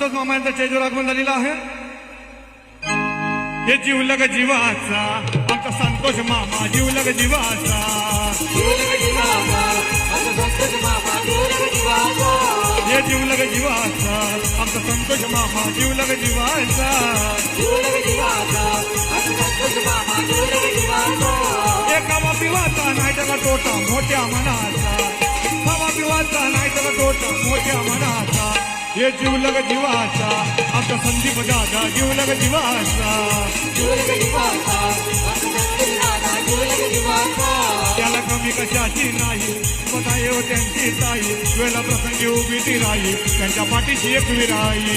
संतोष मामा यांचा स्टेजवर आगमन झालेला आहे। हे जीवलग जीवाचा आमचा संतोष मामा, जीवलग जीवाचा, हे जीवलग जीवाचा आमचा संतोष मामा, जीवलग जीवाचा, एका पिवाचा नाही त्याला तोटा मोठ्या मनाचा, खावा पिवाचा नाही त्याला तोटा मोठ्या मनाचा, हे जीवलग जीवाचा आमचा संदीप दादा, जीवलग जीवाचा, त्याला कमी कशाची नाही, स्वतः येऊ त्यांची ताई, वेळेला प्रसंगी उभी ती राही, त्यांच्या पाठीशी एक विराई।